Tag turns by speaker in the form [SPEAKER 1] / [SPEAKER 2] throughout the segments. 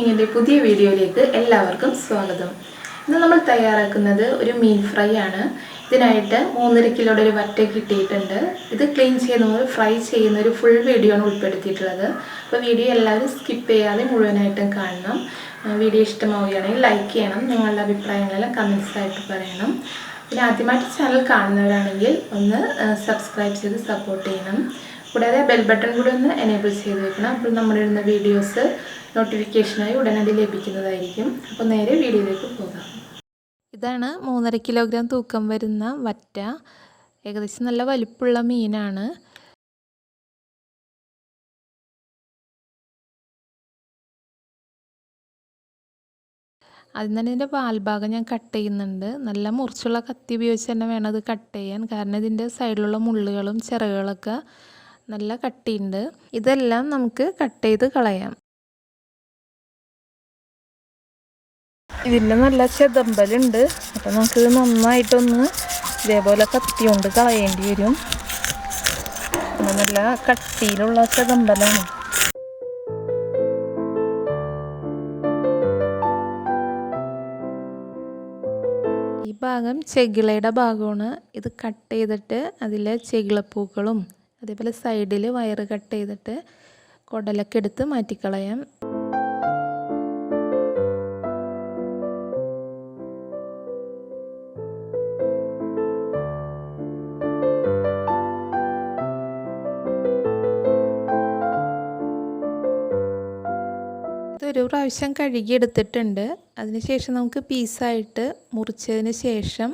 [SPEAKER 1] കുക്കിങ്ങിൻ്റെ പുതിയ വീഡിയോയിലേക്ക് എല്ലാവർക്കും സ്വാഗതം. ഇന്ന് നമ്മൾ തയ്യാറാക്കുന്നത് ഒരു മീൻ ഫ്രൈ ആണ്. ഇതിനായിട്ട് 3.5 കിലോയുടെ ഒരു വറ്റ കിട്ടിയിട്ടുണ്ട്. ഇത് ക്ലീൻ ചെയ്യുന്ന ഫ്രൈ ചെയ്യുന്ന ഒരു ഫുൾ വീഡിയോ ആണ് ഉൾപ്പെടുത്തിയിട്ടുള്ളത്. അപ്പോൾ വീഡിയോ എല്ലാവരും സ്കിപ്പ് ചെയ്യാതെ മുഴുവനായിട്ടും കാണണം. വീഡിയോ ഇഷ്ടമാവുകയാണെങ്കിൽ ലൈക്ക് ചെയ്യണം. നിങ്ങളുടെ അഭിപ്രായങ്ങളെല്ലാം കമൻസ് ആയിട്ട് പറയണം. പിന്നെ ആദ്യമായിട്ട് ചാനൽ കാണുന്നവരാണെങ്കിൽ ഒന്ന് സബ്സ്ക്രൈബ് ചെയ്ത് സപ്പോർട്ട് ചെയ്യണം. കൂടാതെ ബെൽ ബട്ടൺ കൂടി ഒന്ന് എനേബിൾ ചെയ്ത് വെക്കണം. അപ്പോൾ നമ്മളിടുന്ന വീഡിയോസ് നോട്ടിഫിക്കേഷനായി ഉടനടി ലഭിക്കുന്നതായിരിക്കും. അപ്പോൾ നേരെ വീഡിയോയിലേക്ക് പോകാം. ഇതാണ് 3.5 കിലോഗ്രാം തൂക്കം വരുന്ന വറ്റ. ഏകദേശം നല്ല വലിപ്പമുള്ള മീനാണ്. അതിന് തന്നെ ഇതിൻ്റെ വാൽഭാഗം ഞാൻ കട്ട് ചെയ്യുന്നുണ്ട്. നല്ല മുറിച്ചുള്ള കത്തി ഉപയോഗിച്ച് തന്നെ വേണം അത് കട്ട് ചെയ്യാൻ. കാരണം ഇതിൻ്റെ സൈഡിലുള്ള മുള്ളുകളും ചിറകുകളൊക്കെ നല്ല കട്ടിയുണ്ട്. ഇതെല്ലാം നമുക്ക് കട്ട് ചെയ്ത് കളയാം. ഇതിൻ്റെ നല്ല ചെതമ്പലുണ്ട്. അപ്പോൾ നമുക്കിത് നന്നായിട്ടൊന്ന് ഇതേപോലെ കത്തി കൊണ്ട് കളയേണ്ടി വരും. നല്ല കട്ടിയിലുള്ള ചെതമ്പലാണ്. ഈ ഭാഗം ചെകിളയുടെ ഭാഗമാണ്. ഇത് കട്ട് ചെയ്തിട്ട് അതിലെ ചെകിളപ്പൂക്കളും അതേപോലെ സൈഡിൽ വയറ് കട്ട് ചെയ്തിട്ട് കുടലൊക്കെ എടുത്ത് മാറ്റിക്കളയാം. ഇതൊരു പ്രാവശ്യം കഴുകിയെടുത്തിട്ടുണ്ട്. അതിനുശേഷം നമുക്ക് പീസായിട്ട് മുറിച്ചതിന് ശേഷം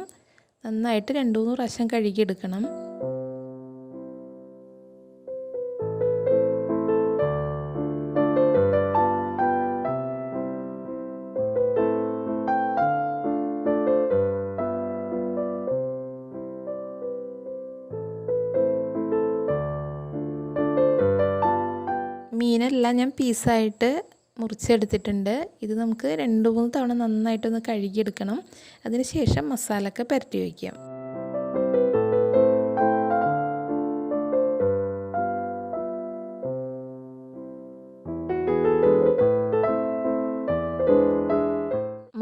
[SPEAKER 1] നന്നായിട്ട് 2-3 പ്രാവശ്യം കഴുകിയെടുക്കണം. മീനെല്ലാം ഞാൻ പീസായിട്ട് മുറിച്ചെടുത്തിട്ടുണ്ട്. ഇത് നമുക്ക് 2-3 തവണ നന്നായിട്ടൊന്ന് കഴുകിയെടുക്കണം. അതിന് ശേഷം മസാലയൊക്കെ പുരട്ടി വയ്ക്കാം.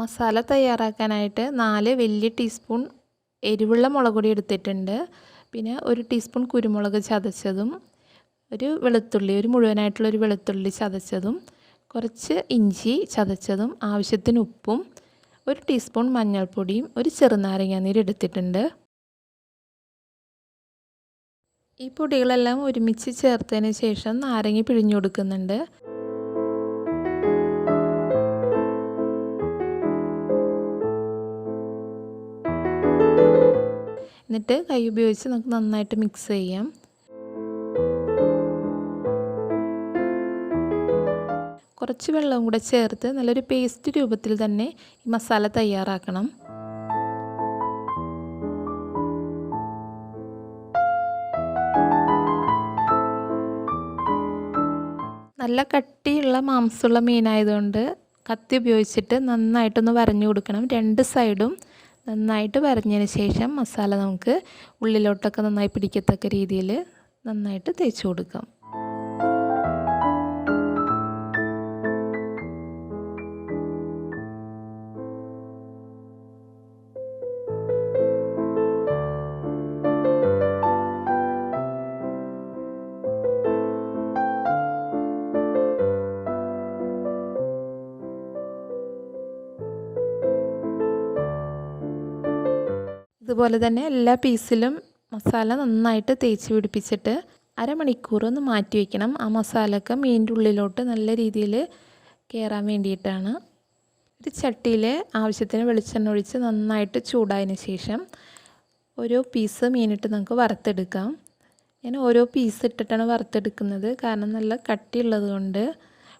[SPEAKER 1] മസാല തയ്യാറാക്കാനായിട്ട് 4 വലിയ ടീസ്പൂൺ എരിവുള്ള മുളക് പൊടി എടുത്തിട്ടുണ്ട്. പിന്നെ 1 ടീസ്പൂൺ കുരുമുളക് ചതച്ചതും, ഒരു വെളുത്തുള്ളി, ഒരു മുഴുവനായിട്ടുള്ളൊരു വെളുത്തുള്ളി ചതച്ചതും, കുറച്ച് ഇഞ്ചി ചതച്ചതും, ആവശ്യത്തിന് ഉപ്പും, 1 ടീസ്പൂൺ മഞ്ഞൾപ്പൊടിയും, ഒരു ചെറുനാരങ്ങ നീര് എടുത്തിട്ടുണ്ട്. ഈ പൊടികളെല്ലാം ഒരുമിച്ച് ചേർത്തതിന് ശേഷം നാരങ്ങ പിഴിഞ്ഞു കൊടുക്കുന്നുണ്ട്. എന്നിട്ട് കൈ ഉപയോഗിച്ച് നമുക്ക് നന്നായിട്ട് മിക്സ് ചെയ്യാം. കുറച്ച് വെള്ളവും കൂടെ ചേർത്ത് നല്ലൊരു പേസ്റ്റ് രൂപത്തിൽ തന്നെ ഈ മസാല തയ്യാറാക്കണം. നല്ല കട്ടിയുള്ള മാംസമുള്ള മീനായതുകൊണ്ട് കത്തി ഉപയോഗിച്ചിട്ട് നന്നായിട്ടൊന്ന് വരഞ്ഞു കൊടുക്കണം. 2 സൈഡും നന്നായിട്ട് വരഞ്ഞതിന് ശേഷം മസാല നമുക്ക് ഉള്ളിലോട്ടൊക്കെ നന്നായി പിടിക്കത്തക്ക രീതിയിൽ നന്നായിട്ട് തേച്ച് കൊടുക്കാം. ഇതുപോലെ തന്നെ എല്ലാ പീസിലും മസാല നന്നായിട്ട് തേച്ച് പിടിപ്പിച്ചിട്ട് അരമണിക്കൂർ ഒന്ന് മാറ്റി വയ്ക്കണം. ആ മസാലയൊക്കെ മീനിൻ്റെ ഉള്ളിലോട്ട് നല്ല രീതിയിൽ കയറാൻ വേണ്ടിയിട്ടാണ്. ഒരു ചട്ടിയിൽ ആവശ്യത്തിന് വെളിച്ചെണ്ണ ഒഴിച്ച് നന്നായിട്ട് ചൂടായതിന് ശേഷം ഓരോ പീസ് മീനിട്ട് നമുക്ക് വറുത്തെടുക്കാം. ഞാൻ ഓരോ പീസ് ഇട്ടിട്ടാണ് വറുത്തെടുക്കുന്നത്. കാരണം നല്ല കട്ടിയുള്ളത് കൊണ്ട്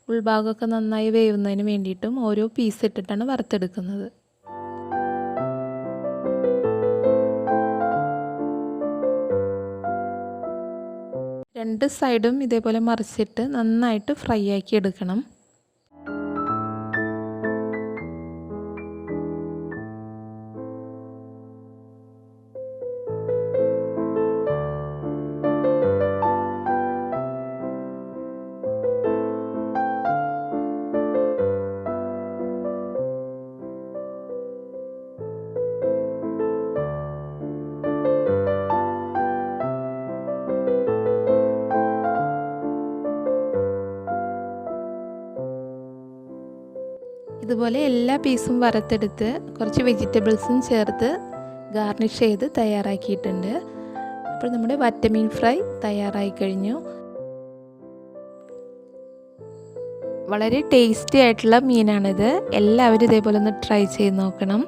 [SPEAKER 1] ഉൾഭാഗമൊക്കെ നന്നായി വേവുന്നതിന് വേണ്ടിയിട്ടും ഓരോ പീസ് ഇട്ടിട്ടാണ് വറുത്തെടുക്കുന്നത്. രണ്ട് സൈഡും ഇതേപോലെ മറിച്ചിട്ട് നന്നായിട്ട് ഫ്രൈ ആക്കി എടുക്കണം. ഇതുപോലെ എല്ലാ പീസും വറുത്തെടുത്ത് കുറച്ച് വെജിറ്റബിൾസും ചേർത്ത് ഗാർണിഷ് ചെയ്ത് തയ്യാറാക്കിയിട്ടുണ്ട്. അപ്പോൾ നമ്മുടെ വറ്റമീൻ ഫ്രൈ തയ്യാറായി കഴിഞ്ഞു. വളരെ ടേസ്റ്റി ആയിട്ടുള്ള മീനാണിത്. എല്ലാവരും ഇതേപോലെ ഒന്ന് ട്രൈ ചെയ്ത് നോക്കണം.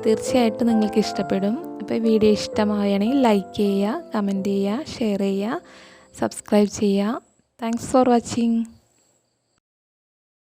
[SPEAKER 1] തീർച്ചയായിട്ടും നിങ്ങൾക്ക് ഇഷ്ടപ്പെടും. അപ്പോൾ വീഡിയോ ഇഷ്ടമാവുകയാണെങ്കിൽ ലൈക്ക് ചെയ്യുക, കമൻറ്റ് ചെയ്യുക, ഷെയർ ചെയ്യുക, സബ്സ്ക്രൈബ് ചെയ്യുക. Thanks for watching.